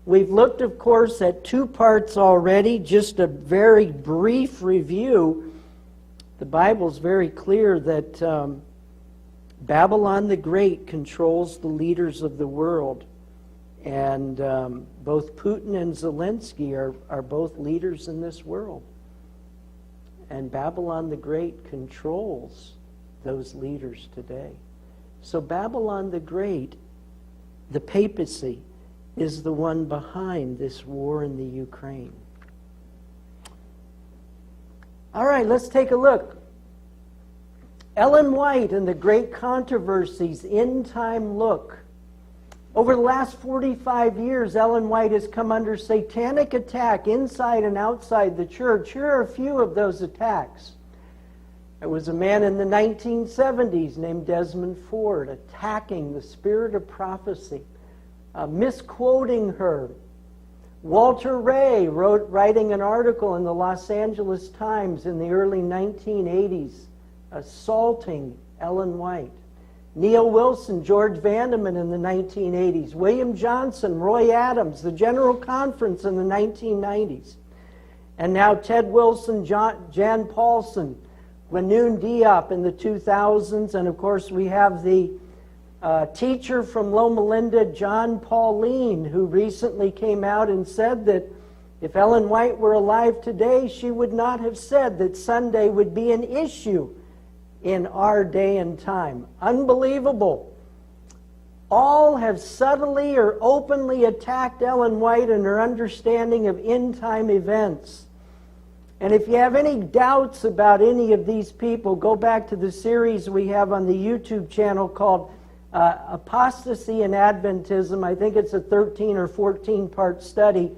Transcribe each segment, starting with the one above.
We've looked, of course, at 2 parts already, just a very brief review. The Bible's very clear that Babylon the Great controls the leaders of the world. And both Putin and Zelensky are both leaders in this world. And Babylon the Great controls those leaders today. So Babylon the Great, the papacy, is the one behind this war in the Ukraine. All right, let's take a look. Ellen White and the Great Controversies, End Time Look. Over the last 45 years, Ellen White has come under satanic attack inside and outside the church. Here are a few of those attacks. There was a man in the 1970s named Desmond Ford attacking the spirit of prophecy, misquoting her. Walter Ray writing an article in the Los Angeles Times in the early 1980s, assaulting Ellen White. Neil Wilson, George Vandeman in the 1980s. William Johnson, Roy Adams, the General Conference in the 1990s. And now Ted Wilson, Jan Paulson, Wanoon Diop in the 2000s. And of course we have the teacher from Loma Linda, John Pauline, who recently came out and said that if Ellen White were alive today, she would not have said that Sunday would be an issue in our day and time. Unbelievable. All have subtly or openly attacked Ellen White and her understanding of end-time events. And if you have any doubts about any of these people, go back to the series we have on the YouTube channel called Apostasy and Adventism. I think it's a 13 or 14-part study.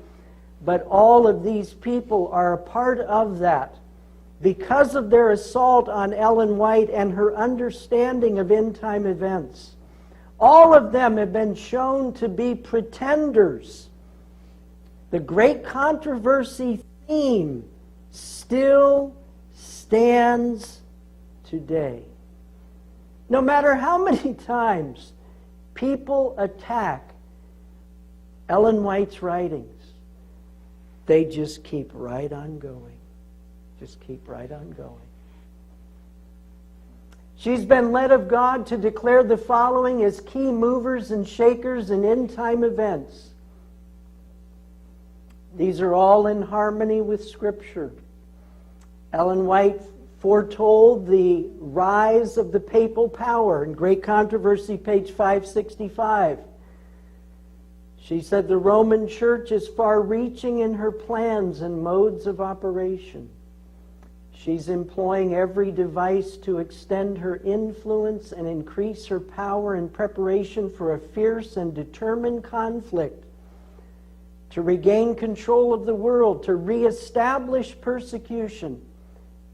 But all of these people are a part of that, because of their assault on Ellen White and her understanding of end-time events. All of them have been shown to be pretenders. The Great Controversy theme still stands today. No matter how many times people attack Ellen White's writings, they just keep right on going. Just keep right on going. She's been led of God to declare the following as key movers and shakers in end-time events. These are all in harmony with Scripture. Ellen White foretold the rise of the papal power in Great Controversy, page 565. She said the Roman Church is far-reaching in her plans and modes of operation. She's employing every device to extend her influence and increase her power in preparation for a fierce and determined conflict, to regain control of the world, to reestablish persecution,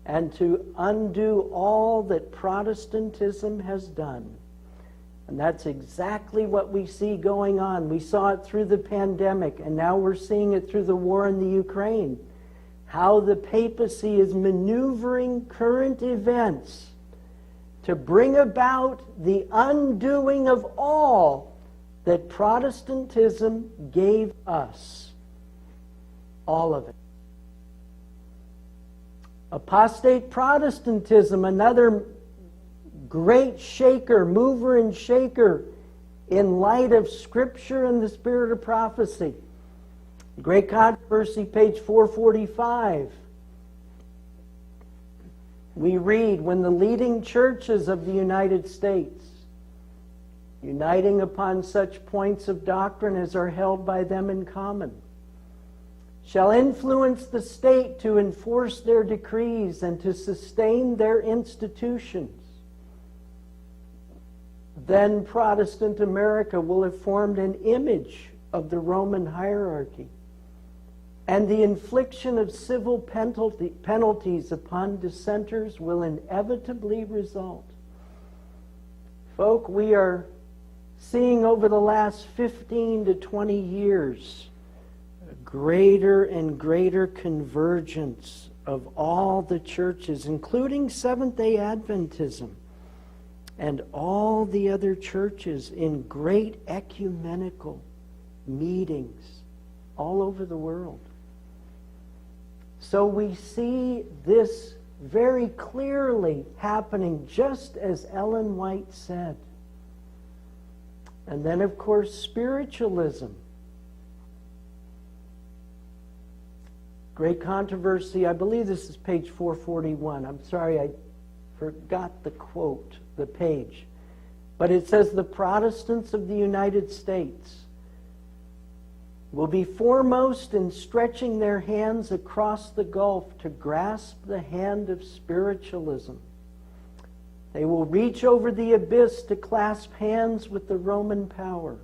and to undo all that Protestantism has done. And that's exactly what we see going on. We saw it through the pandemic, and now we're seeing it through the war in the Ukraine. How the papacy is maneuvering current events to bring about the undoing of all that Protestantism gave us. All of it. Apostate Protestantism, another great shaker, mover and shaker in light of Scripture and the spirit of prophecy. Great Controversy, page 445. We read, when the leading churches of the United States, uniting upon such points of doctrine as are held by them in common, shall influence the state to enforce their decrees and to sustain their institutions, then Protestant America will have formed an image of the Roman hierarchy, and the infliction of civil penalties upon dissenters will inevitably result. Folk, we are seeing over the last 15 to 20 years a greater and greater convergence of all the churches, including Seventh-day Adventism and all the other churches, in great ecumenical meetings all over the world. So we see this very clearly happening, just as Ellen White said. And then, of course, spiritualism. Great controversy. I believe this is page 441. I'm sorry, I forgot the quote, the page. But it says, the Protestants of the United States will be foremost in stretching their hands across the gulf to grasp the hand of spiritualism. They will reach over the abyss to clasp hands with the Roman power.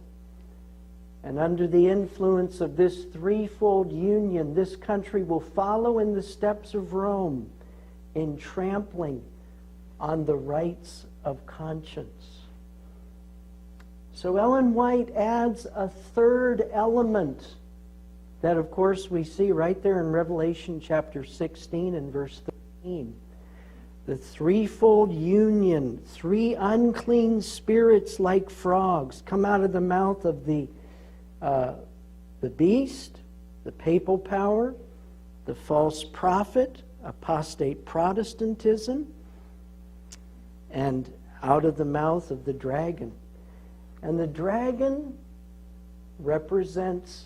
And under the influence of this threefold union, this country will follow in the steps of Rome in trampling on the rights of conscience. So Ellen White adds a third element that, of course, we see right there in Revelation chapter 16 and verse 13. The threefold union, three unclean spirits like frogs come out of the mouth of the beast, the papal power, the false prophet, apostate Protestantism, and out of the mouth of the dragon. And the dragon represents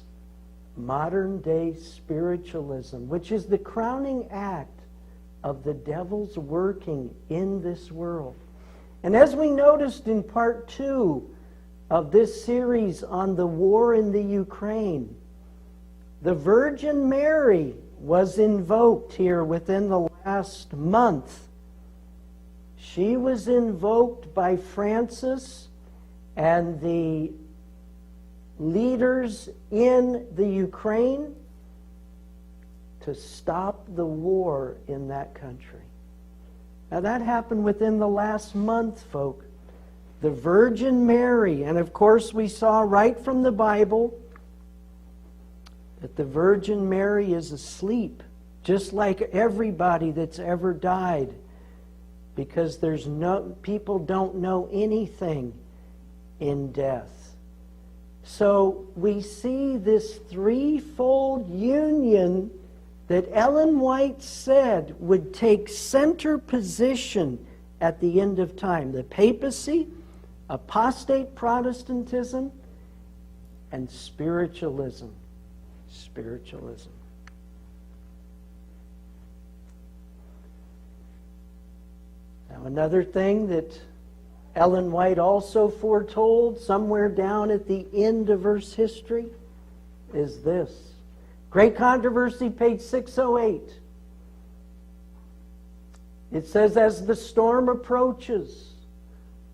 modern-day spiritualism, which is the crowning act of the devil's working in this world. And as we noticed in part 2 of this series on the war in the Ukraine, the Virgin Mary was invoked here within the last month. She was invoked by Francis and the leaders in the Ukraine to stop the war in that country. Now that happened within the last month, folk. The Virgin Mary, and of course we saw right from the Bible that the Virgin Mary is asleep, just like everybody that's ever died, because people don't know anything in death. So we see this threefold union that Ellen White said would take center position at the end of time. The papacy, apostate Protestantism, and spiritualism. Spiritualism. Now another thing that Ellen White also foretold somewhere down at the end of Earth's history is this. Great Controversy, page 608. It says, as the storm approaches,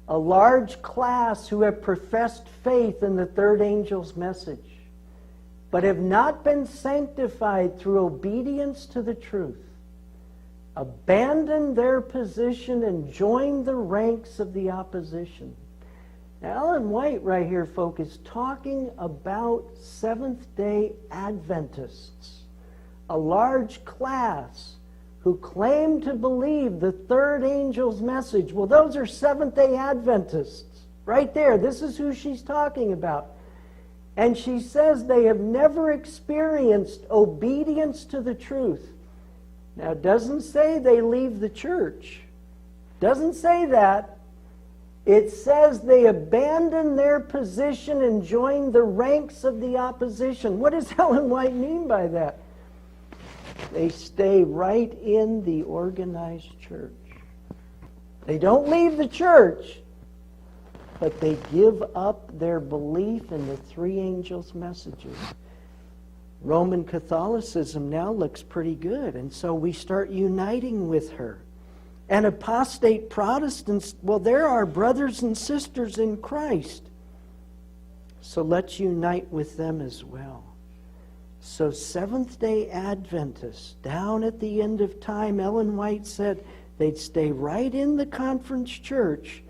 a large class who have professed faith in the third angel's message, but have not been sanctified through obedience to the truth, abandon their position and join the ranks of the opposition. Now, Ellen White right here, folks, is talking about Seventh-day Adventists, a large class who claim to believe the third angel's message. Well, those are Seventh-day Adventists right there. This is who she's talking about. And she says they have never experienced obedience to the truth. Now, it doesn't say they leave the church. Doesn't say that. It says they abandon their position and join the ranks of the opposition. What does Ellen White mean by that? They stay right in the organized church. They don't leave the church, but they give up their belief in the three angels' messages. Roman Catholicism now looks pretty good, and so we start uniting with her. And apostate Protestants, well, they're our brothers and sisters in Christ. So let's unite with them as well. So Seventh-day Adventists, down at the end of time, Ellen White said they'd stay right in the conference church,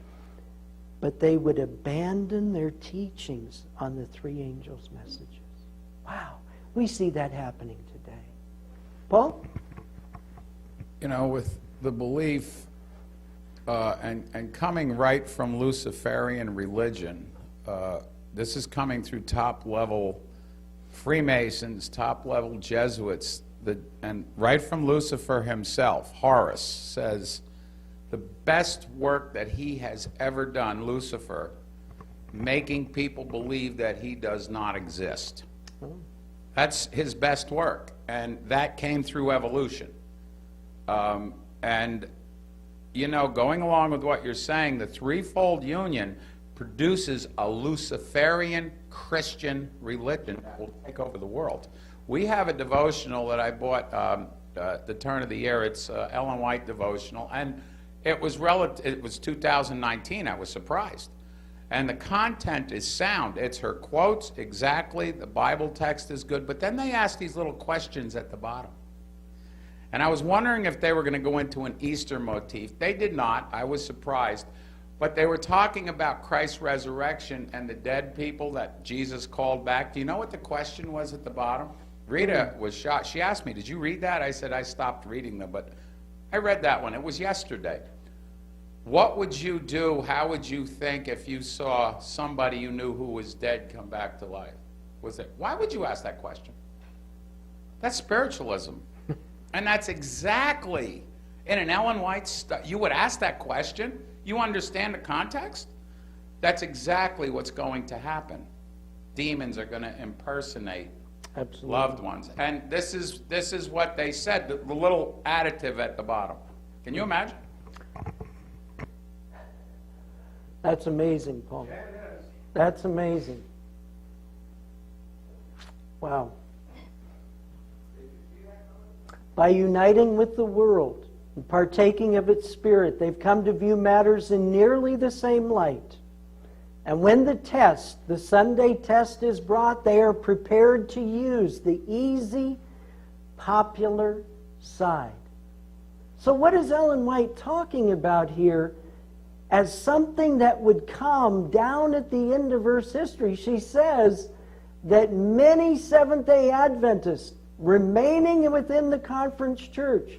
but they would abandon their teachings on the three angels' messages. Wow, we see that happening today. Paul? You know, with the belief and coming right from Luciferian religion, this is coming through top-level Freemasons, top-level Jesuits, and right from Lucifer himself, Horace says the best work that he has ever done, Lucifer, making people believe that he does not exist. That's his best work, and that came through evolution. And, you know, going along with what you're saying, the threefold union produces a Luciferian Christian religion that will take over the world. We have a devotional that I bought at the turn of the year. It's Ellen White devotional, and it was 2019. I was surprised. And the content is sound. It's her quotes exactly. The Bible text is good. But then they ask these little questions at the bottom. And I was wondering if they were going to go into an Easter motif. They did not. I was surprised. But they were talking about Christ's resurrection and the dead people that Jesus called back. Do you know what the question was at the bottom? Rita was shocked. She asked me, did you read that? I said, I stopped reading them, but I read that one. It was yesterday. What would you do, how would you think if you saw somebody you knew who was dead come back to life? Why would you ask that question? That's spiritualism. And that's exactly, in an Ellen White you would ask that question? You understand the context? That's exactly what's going to happen. Demons are going to impersonate loved ones. And this is what they said, the little additive at the bottom. Can you imagine? That's amazing, Paul. Yeah, it is. That's amazing. Wow. By uniting with the world and partaking of its spirit, they've come to view matters in nearly the same light. And when the Sunday test is brought, they are prepared to use the easy, popular side. So what is Ellen White talking about here as something that would come down at the end of Earth's history? She says that many Seventh-day Adventists remaining within the conference church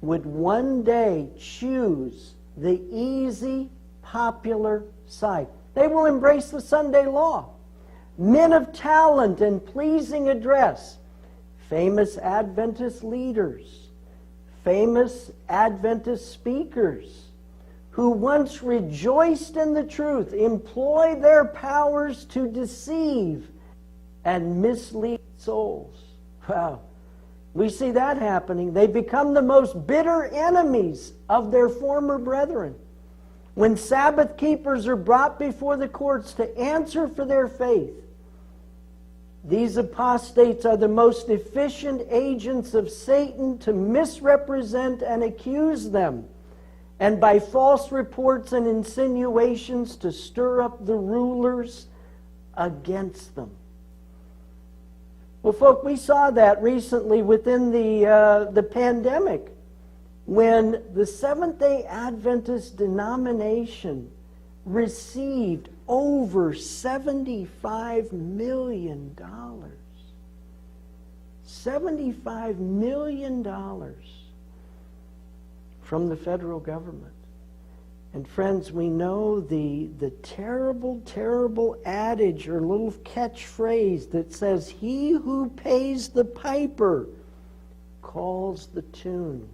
would one day choose the easy, popular side. They will embrace the Sunday law. Men of talent and pleasing address, famous Adventist leaders, famous Adventist speakers, who once rejoiced in the truth, employ their powers to deceive and mislead souls. Wow. We see that happening. They become the most bitter enemies of their former brethren. When Sabbath keepers are brought before the courts to answer for their faith, these apostates are the most efficient agents of Satan to misrepresent and accuse them, and by false reports and insinuations to stir up the rulers against them. Well, folk, we saw that recently within the pandemic, when the Seventh-day Adventist denomination received over $75 million. $75 million from the federal government. And friends, we know the terrible, terrible adage or little catchphrase that says, "He who pays the piper calls the tune."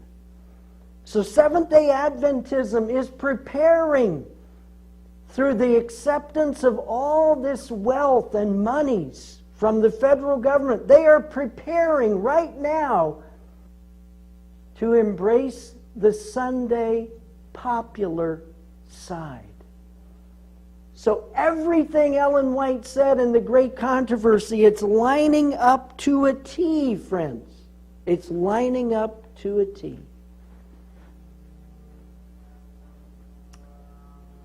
So Seventh-day Adventism is preparing, through the acceptance of all this wealth and monies from the federal government, they are preparing right now to embrace the Sunday popular side. So everything Ellen White said in the great controversy, it's lining up to a T, friends. It's lining up to a T.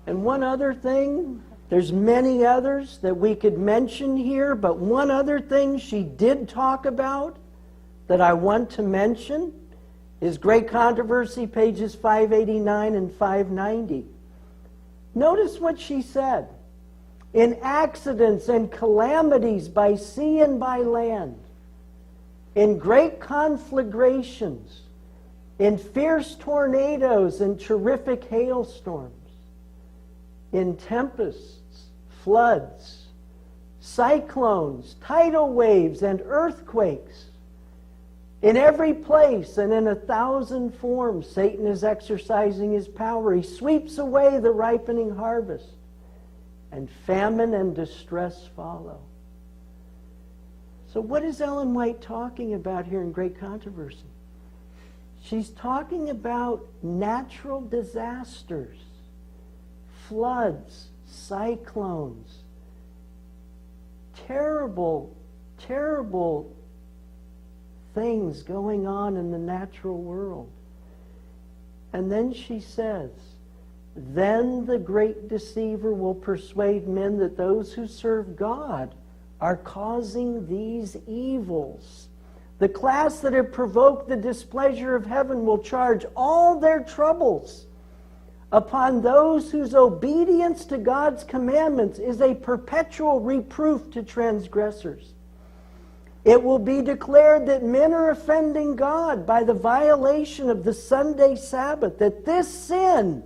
And one other thing, there's many others that we could mention here, but one other thing she did talk about that I want to mention is Great Controversy, pages 589 and 590. Notice what she said. In accidents and calamities by sea and by land, in great conflagrations, in fierce tornadoes and terrific hailstorms, in tempests, floods, cyclones, tidal waves, and earthquakes. In every place and in 1,000 forms, Satan is exercising his power. He sweeps away the ripening harvest, and famine and distress follow. So what is Ellen White talking about here in Great Controversy? She's talking about natural disasters, floods, cyclones, terrible, terrible things going on in the natural world. And then she says, then the great deceiver will persuade men that those who serve God are causing these evils. The class that have provoked the displeasure of heaven will charge all their troubles upon those whose obedience to God's commandments is a perpetual reproof to transgressors. It will be declared that men are offending God by the violation of the Sunday Sabbath, that this sin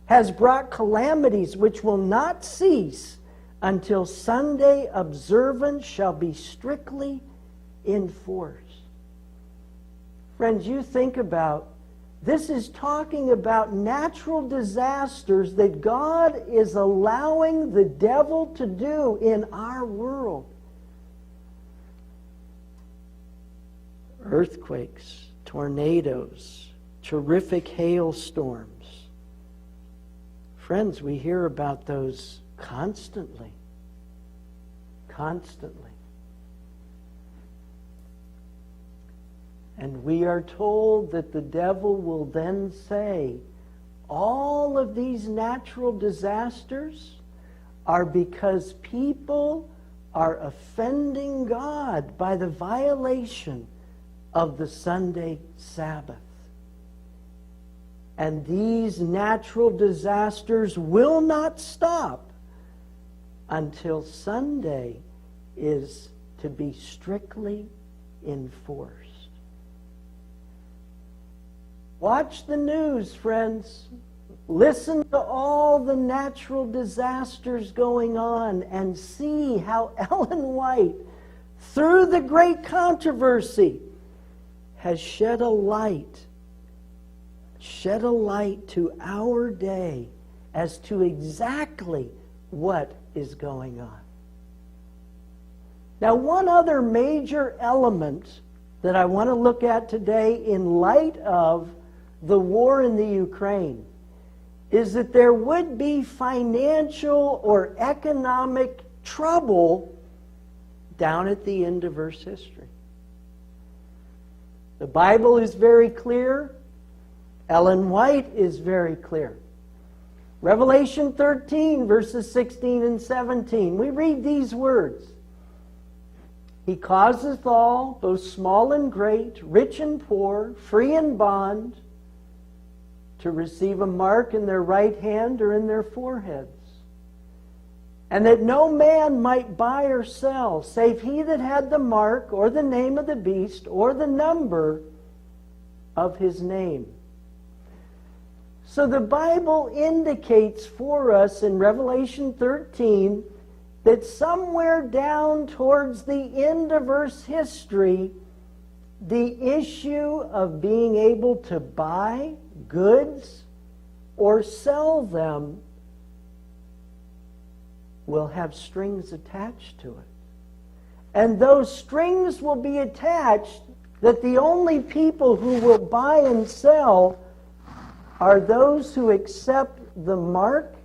has brought calamities which will not cease until Sunday observance shall be strictly enforced. Friends, you think about, this is talking about natural disasters that God is allowing the devil to do in our world. Earthquakes, tornadoes, terrific hailstorms. Friends, we hear about those constantly. Constantly. And we are told that the devil will then say, all of these natural disasters are because people are offending God by the violation of the Sunday Sabbath. And these natural disasters will not stop until Sunday is to be strictly enforced. Watch the news, friends. Listen to all the natural disasters going on and see how Ellen White, through the Great Controversy, has shed a light to our day as to exactly what is going on. Now, one other major element that I want to look at today in light of the war in the Ukraine is that there would be financial or economic trouble down at the end of Earth's history. The Bible is very clear. Ellen White is very clear. Revelation 13, verses 16 and 17. We read these words. He causeth all, both small and great, rich and poor, free and bond, to receive a mark in their right hand or in their foreheads. And that no man might buy or sell, save he that had the mark, or the name of the beast, or the number of his name. So the Bible indicates for us in Revelation 13 that somewhere down towards the end of Earth's history, the issue of being able to buy goods or sell them will have strings attached to it. And those strings will be attached that the only people who will buy and sell are those who accept the mark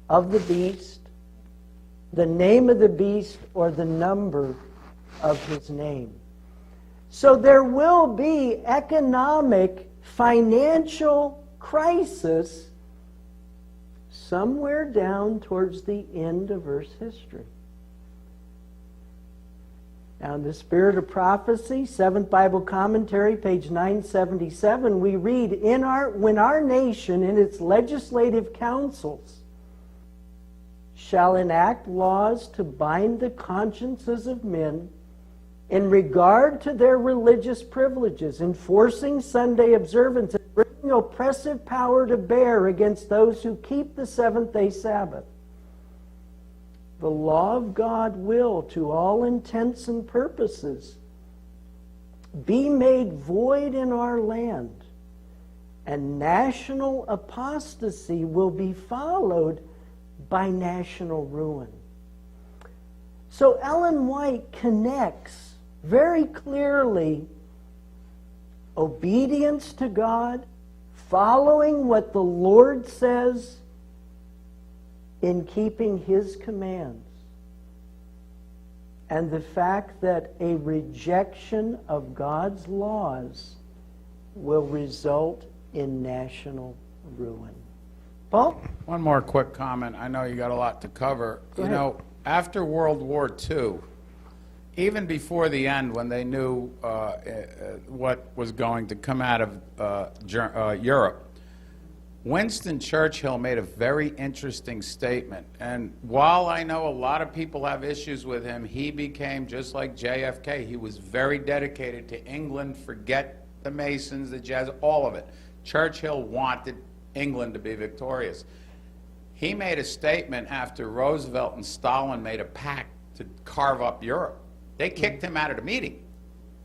of the beast, the name of the beast, or the number of his name. So there will be economic, financial crisis somewhere down towards the end of Earth's history. Now, in the Spirit of Prophecy, 7th Bible Commentary, page 977, we read, when our nation in its legislative councils shall enact laws to bind the consciences of men in regard to their religious privileges, enforcing Sunday observance, and bringing oppressive power to bear against those who keep the seventh-day Sabbath. the law of God will, to all intents and purposes, be made void in our land, and national apostasy will be followed by national ruin. So Ellen White connects very clearly obedience to God, following what the Lord says in keeping His commands, and the fact that a rejection of God's laws will result in national ruin. Paul? One more quick comment. I know you got a lot to cover. Go You ahead. know, after World War II, even before the end, when they knew what was going to come out of Europe, Winston Churchill made a very interesting statement. And while I know a lot of people have issues with him, he became, just like JFK, he was very dedicated to England. Forget the Masons, the Jazz, all of it. Churchill wanted England to be victorious. He made a statement after Roosevelt and Stalin made a pact to carve up Europe. They kicked him out of the meeting,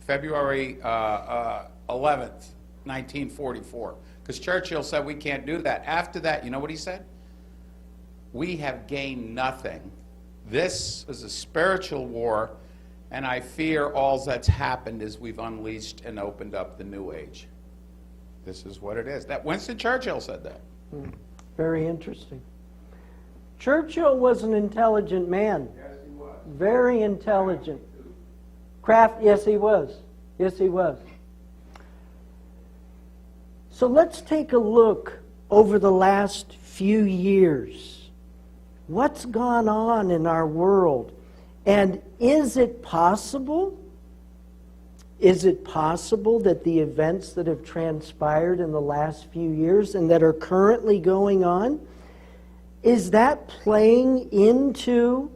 February 11th, 1944, because Churchill said, we can't do that. After that, you know what he said? We have gained nothing. This is a spiritual war, and I fear all that's happened is we've unleashed and opened up the new age. This is what it is. That Winston Churchill said that. Very interesting. Churchill was an intelligent man. Yes, he was. Very intelligent. Kraft, yes, he was. Yes, he was. So let's take a look over the last few years. What's gone on in our world? And is it possible? Is it possible that the events that have transpired in the last few years and that are currently going on, is that playing into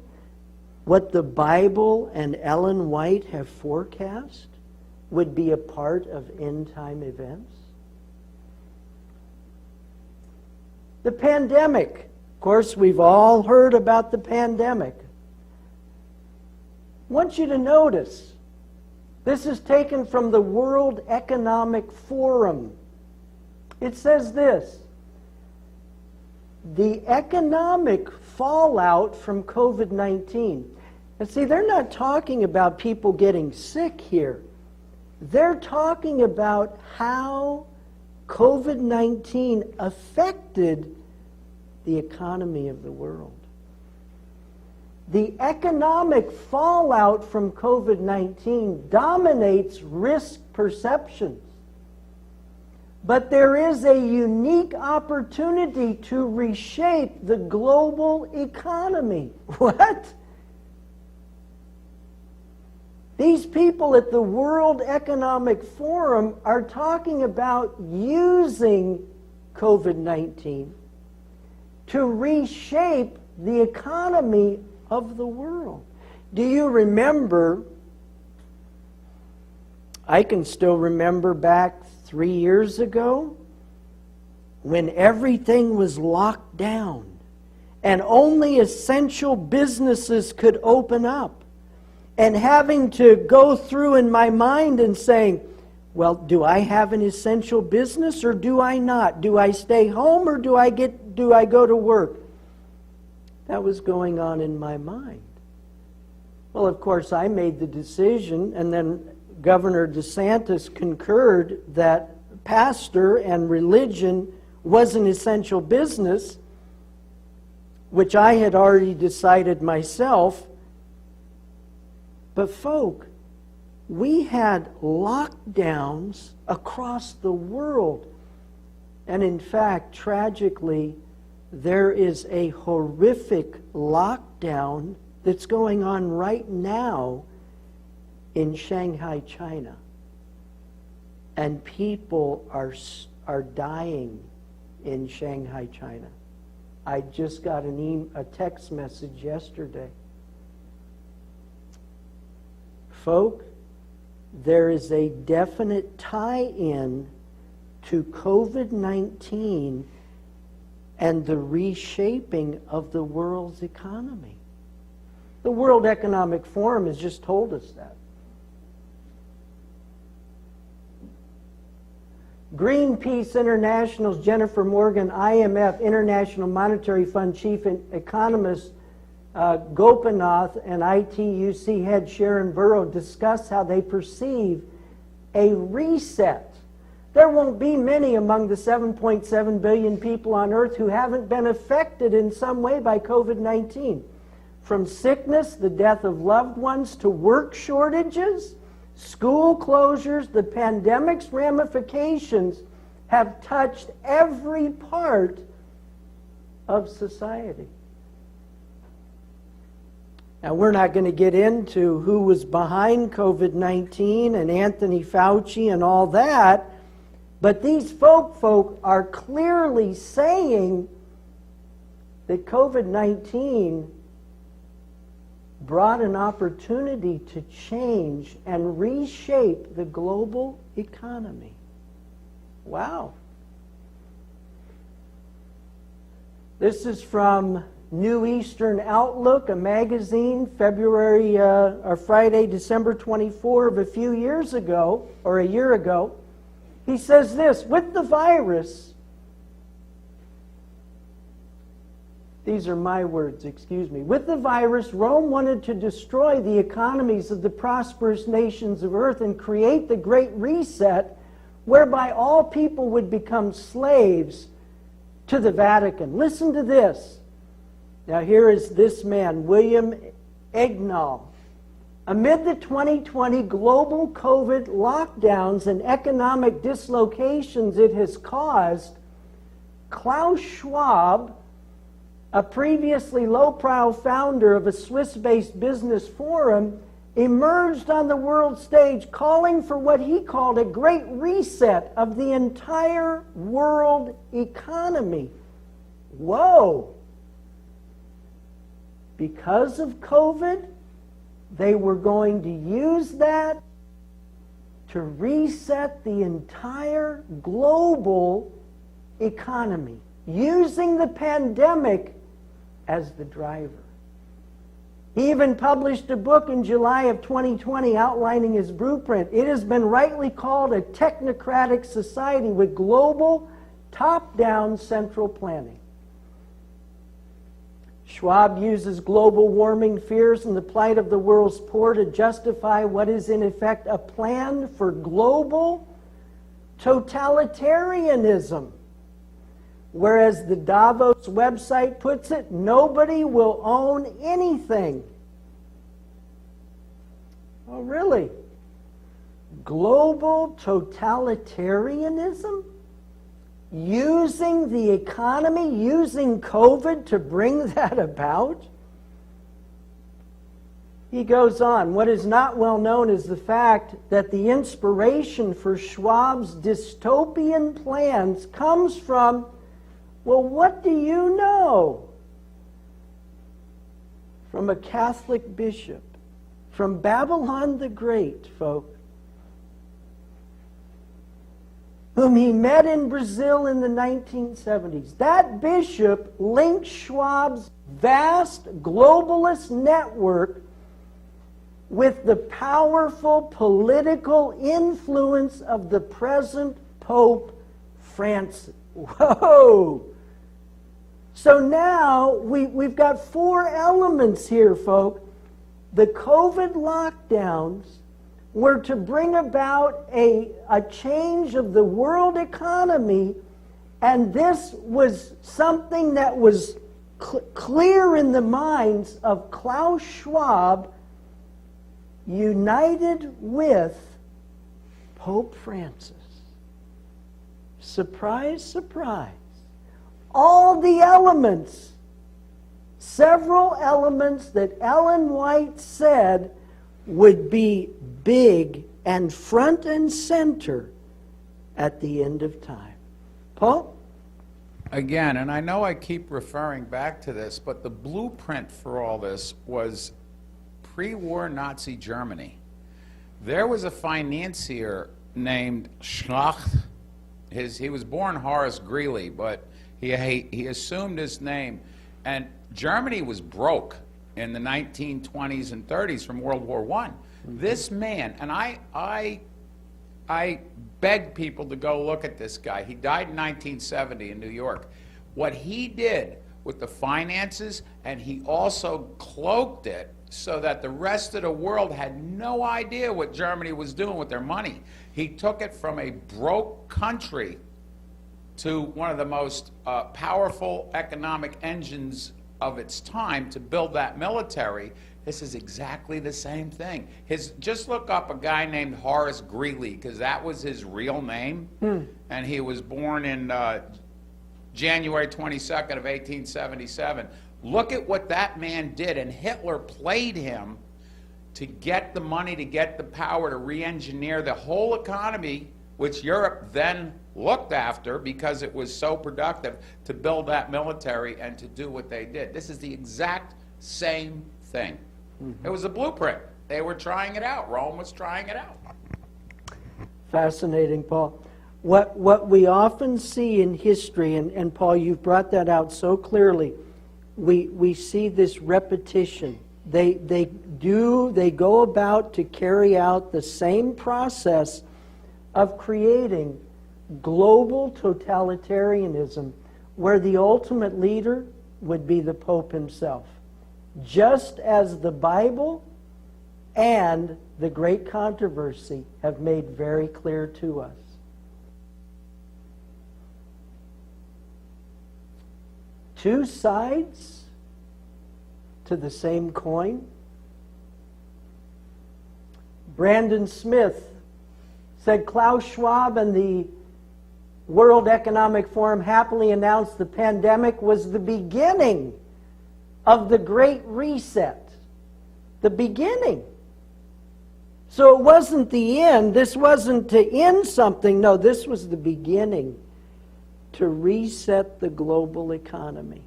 what the Bible and Ellen White have forecast would be a part of end-time events? The pandemic. Of course, we've all heard about the pandemic. I want you to notice, this is taken from the World Economic Forum. It says this: the economic fallout from COVID-19. And see, they're not talking about people getting sick here. They're talking about how COVID-19 affected the economy of the world. The economic fallout from COVID-19 dominates risk perceptions. But there is a unique opportunity to reshape the global economy. What? These people at the World Economic Forum are talking about using COVID-19 to reshape the economy of the world. Do you remember, I can still remember back 3 years ago when everything was locked down and only essential businesses could open up, and having to go through in my mind and saying, well, do I have an essential business or do I not? Do I stay home or do I go to work? That was going on in my mind. Well, of course, I made the decision, and then Governor DeSantis concurred that pastor and religion was an essential business, which I had already decided myself. But folk, we had lockdowns across the world. And in fact, tragically, there is a horrific lockdown that's going on right now in Shanghai, China. And people are dying in Shanghai, China. I just got a text message yesterday. Folk, there is a definite tie-in to COVID-19 and the reshaping of the world's economy. The World Economic Forum has just told us that. Greenpeace International's Jennifer Morgan, IMF, International Monetary Fund Chief Economist Gopinath, and ITUC head Sharon Burrow discuss how they perceive a reset. There won't be many among the 7.7 billion people on Earth who haven't been affected in some way by COVID-19. From sickness, the death of loved ones, to work shortages, school closures, the pandemic's ramifications have touched every part of society. Now, we're not going to get into who was behind COVID-19 and Anthony Fauci and all that, but these folk are clearly saying that COVID-19 brought an opportunity to change and reshape the global economy. Wow. This is from New Eastern Outlook, a magazine, Friday, December 24 of a few years ago, or a year ago. He says this: with the virus, these are my words, excuse me. With the virus, Rome wanted to destroy the economies of the prosperous nations of earth and create the Great Reset, whereby all people would become slaves to the Vatican. Listen to this. Now here is this man, William Egnall. Amid the 2020 global COVID lockdowns and economic dislocations it has caused, Klaus Schwab, a previously low-profile founder of a Swiss-based business forum, emerged on the world stage calling for what he called a great reset of the entire world economy. Whoa! Because of COVID, they were going to use that to reset the entire global economy, using the pandemic as the driver. He even published a book in July of 2020 outlining his blueprint. It has been rightly called a technocratic society with global, top-down central planning. Schwab uses global warming fears and the plight of the world's poor to justify what is in effect a plan for global totalitarianism. Whereas the Davos website puts it, nobody will own anything. Oh, really? Global totalitarianism? Using the economy, using COVID to bring that about? He goes on. What is not well known is the fact that the inspiration for Schwab's dystopian plans comes from, well, what do you know? From a Catholic bishop, from Babylon the Great, folks, whom he met in Brazil in the 1970s. That bishop linked Schwab's vast globalist network with the powerful political influence of the present Pope Francis. Whoa! So now we've got four elements here, folk. The COVID lockdowns were to bring about a change of the world economy, and this was something that was clear in the minds of Klaus Schwab, united with Pope Francis. Surprise, surprise. All the elements, several elements that Ellen White said would be big and front and center at the end of time. Paul? Again, and I know I keep referring back to this, but the blueprint for all this was pre-war Nazi Germany. There was a financier named Schlacht. He was born Horace Greeley, but he assumed his name. And Germany was broke in the 1920s and 30s from World War I. This man, and I beg people to go look at this guy. He died in 1970 in New York. What he did with the finances, and he also cloaked it so that the rest of the world had no idea what Germany was doing with their money. He took it from a broke country to one of the most powerful economic engines of its time to build that military. This is exactly the same thing. Just look up a guy named Horace Greeley, because that was his real name, and he was born in January 22nd of 1877. Look at what that man did, and Hitler played him to get the money, to get the power, to re-engineer the whole economy, which Europe then looked after because it was so productive, to build that military and to do what they did. This is the exact same thing. It was a blueprint. They were trying it out. Rome was trying it out. Fascinating, Paul. What we often see in history, and Paul, you've brought that out so clearly, we see this repetition. They go about to carry out the same process of creating global totalitarianism, where the ultimate leader would be the Pope himself. Just as the Bible and the Great Controversy have made very clear to us. Two sides to the same coin. Brandon Smith said Klaus Schwab and the World Economic Forum happily announced the pandemic was the beginning of the Great Reset. The beginning. So it wasn't the end. This wasn't to end something. No, this was the beginning to reset the global economy.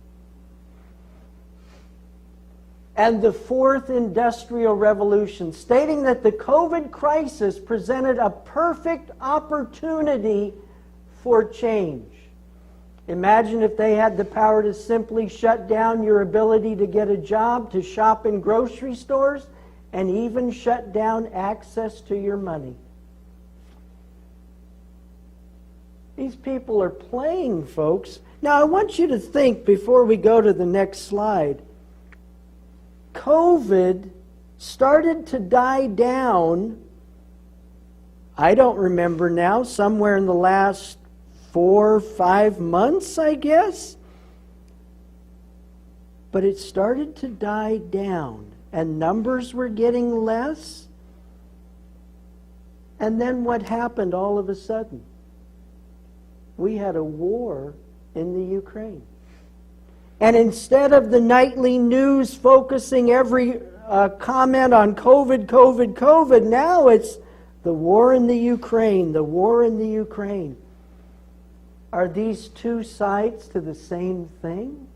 And the fourth industrial revolution, stating that the COVID crisis presented a perfect opportunity for change. Imagine if they had the power to simply shut down your ability to get a job, to shop in grocery stores, and even shut down access to your money. These people are playing, folks. Now, I want you to think, before we go to the next slide, COVID started to die down, I don't remember now, somewhere in the last 4 or 5 months, I guess. But it started to die down, and numbers were getting less. And then what happened all of a sudden? We had a war in the Ukraine. And instead of the nightly news focusing every comment on COVID, COVID, COVID, now it's the war in the Ukraine, the war in the Ukraine. Are these two sides to the same thing?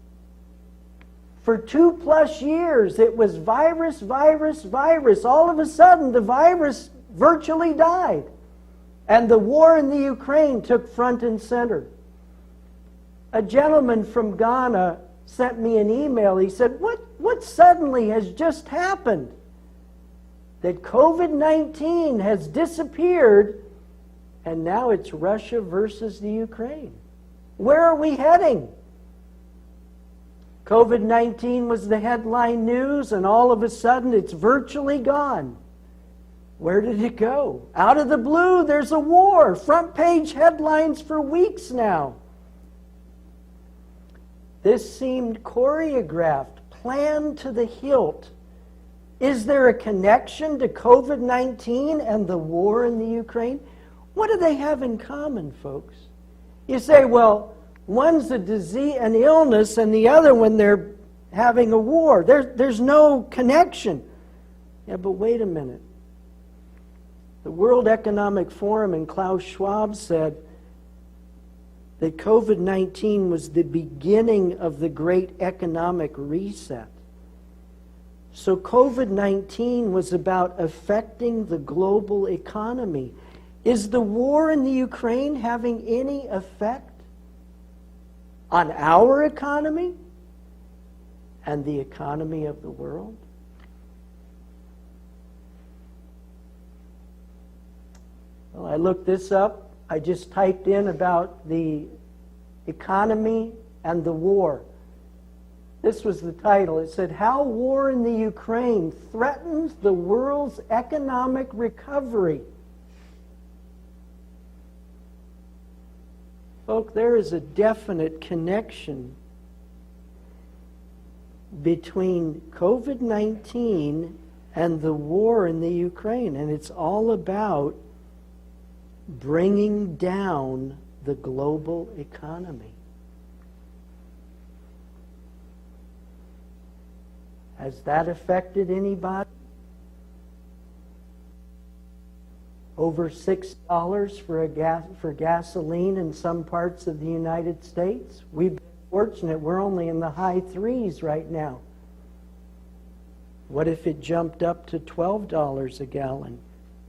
For 2+ years, it was virus, virus, virus. All of a sudden, the virus virtually died. And the war in the Ukraine took front and center. A gentleman from Ghana sent me an email. He said, what suddenly has just happened? That COVID-19 has disappeared, and now it's Russia versus the Ukraine. Where are we heading? COVID-19 was the headline news, and all of a sudden it's virtually gone. Where did it go? Out of the blue, there's a war. Front page headlines for weeks now. This seemed choreographed, planned to the hilt. Is there a connection to COVID-19 and the war in the Ukraine? What do they have in common, folks? You say, well, one's a disease, an illness, and the other one they're having a war. There's no connection. Yeah, but wait a minute. The World Economic Forum and Klaus Schwab said that COVID-19 was the beginning of the great economic reset. So COVID-19 was about affecting the global economy. Is the war in the Ukraine having any effect on our economy? and the economy of the world? Well, I looked this up. I just typed in about the economy and the war. This was the title. It said, "How War in the Ukraine Threatens the World's Economic Recovery." Folks, there is a definite connection between COVID-19 and the war in the Ukraine, and it's all about bringing down the global economy. Has that affected anybody? Over $6 for gasoline in some parts of the United States. We've been fortunate. We're only in the high threes right now. What if it jumped up to $12 a gallon,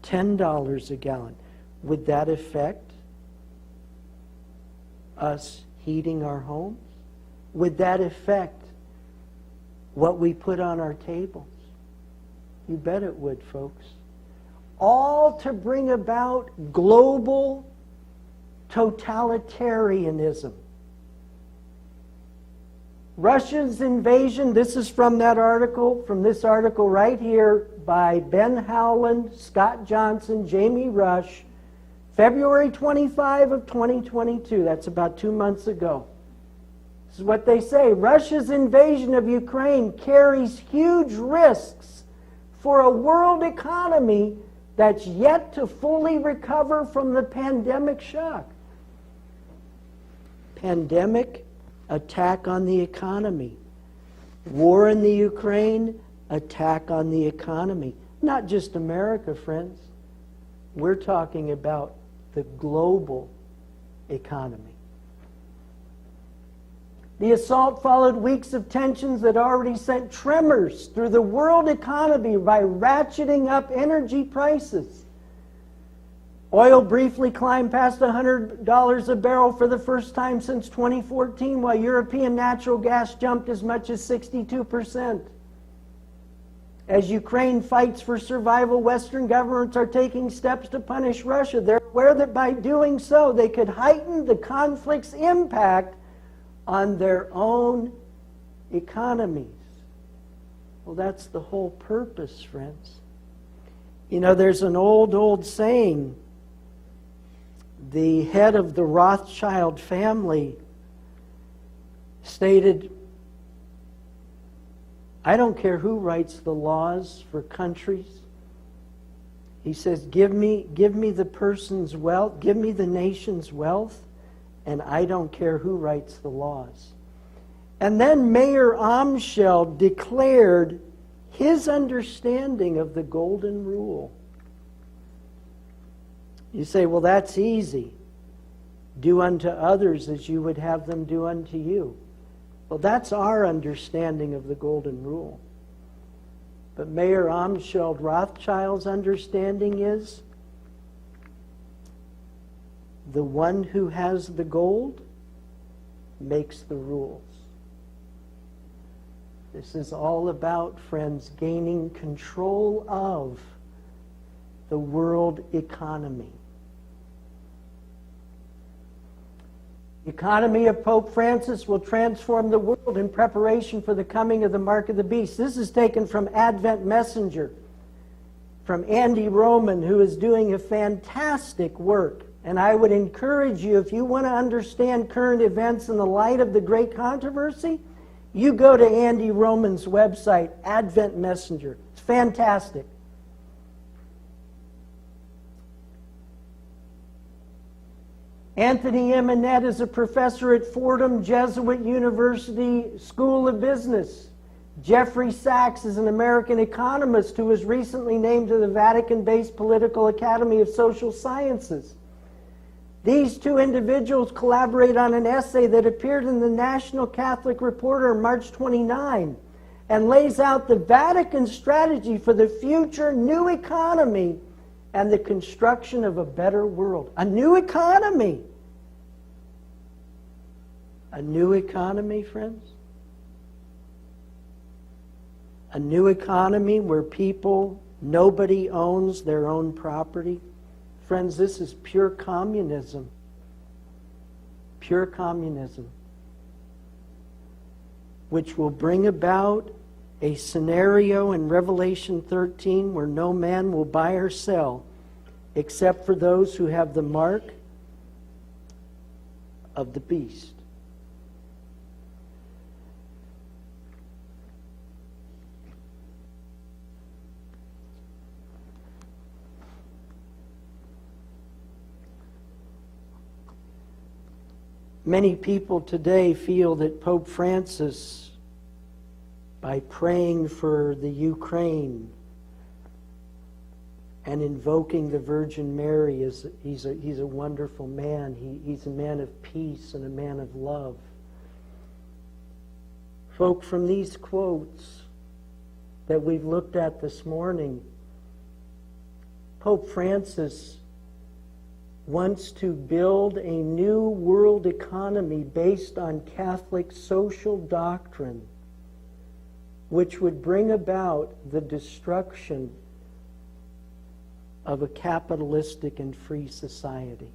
$10 a gallon? Would that affect us heating our homes? Would that affect what we put on our tables? You bet it would, folks. All to bring about global totalitarianism. Russia's invasion, this is from that article, from this article right here by Ben Howland, Scott Johnson, Jamie Rush, February 25 of 2022. That's about 2 months ago. This is what they say. Russia's invasion of Ukraine carries huge risks for a world economy that's yet to fully recover from the pandemic shock. Pandemic, attack on the economy. War in the Ukraine, attack on the economy. Not just America, friends. We're talking about the global economy. The assault followed weeks of tensions that already sent tremors through the world economy by ratcheting up energy prices. Oil briefly climbed past $100 a barrel for the first time since 2014, while European natural gas jumped as much as 62%. As Ukraine fights for survival, Western governments are taking steps to punish Russia. They're aware that by doing so, they could heighten the conflict's impact on their own economies. Well, that's the whole purpose, friends. You know, there's an old saying. The head of the Rothschild family stated, "I don't care who writes the laws for countries." He says, give me the person's wealth, give me the nation's wealth, and I don't care who writes the laws. And then Mayor Amschel declared his understanding of the Golden Rule. You say, well, that's easy. Do unto others as you would have them do unto you. Well, that's our understanding of the Golden Rule. But Mayor Amschel Rothschild's understanding is the one who has the gold makes the rules. This is all about, friends, gaining control of the world economy. The economy of Pope Francis will transform the world in preparation for the coming of the mark of the beast. This is taken from Advent Messenger, from Andy Roman, who is doing a fantastic work. And I would encourage you, if you want to understand current events in the light of the great controversy, you go to Andy Roman's website, Advent Messenger. It's fantastic. Anthony Eminette is a professor at Fordham Jesuit University School of Business. Jeffrey Sachs is an American economist who was recently named to the Vatican-based Political Academy of Social Sciences. These two individuals collaborate on an essay that appeared in the National Catholic Reporter on March 29 and lays out the Vatican strategy for the future new economy and the construction of a better world. A new economy. A new economy, friends? a new economy where nobody owns their own property. Friends, this is pure communism. Pure communism. Which will bring about a scenario in Revelation 13 where no man will buy or sell except for those who have the mark of the beast. Many people today feel that Pope Francis, by praying for the Ukraine and invoking the Virgin Mary, he's a wonderful man. He's a man of peace and a man of love. Folk, from these quotes that we've looked at this morning, Pope Francis wants to build a new world economy based on Catholic social doctrine, which would bring about the destruction of a capitalistic and free society.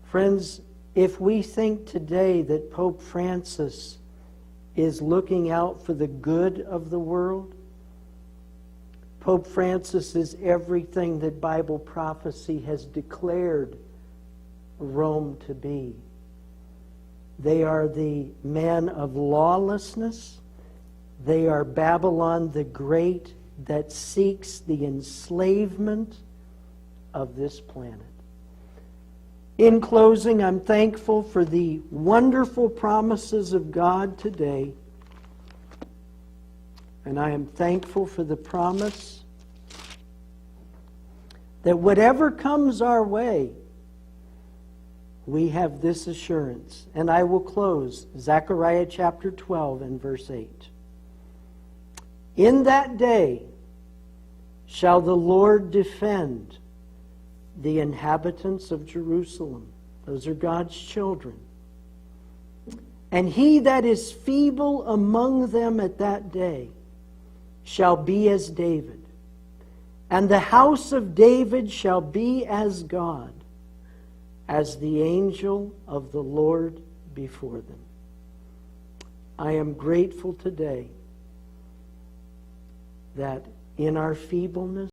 Friends, if we think today that Pope Francis is looking out for the good of the world, Pope Francis is everything that Bible prophecy has declared Rome to be. They are the man of lawlessness. They are Babylon the Great that seeks the enslavement of this planet. In closing, I'm thankful for the wonderful promises of God today. And I am thankful for the promise that whatever comes our way, we have this assurance. And I will close Zechariah chapter 12 and verse 8. In that day shall the Lord defend the inhabitants of Jerusalem. Those are God's children. And he that is feeble among them at that day shall be as David, and the house of David shall be as God, as the angel of the Lord before them. I am grateful today that in our feebleness,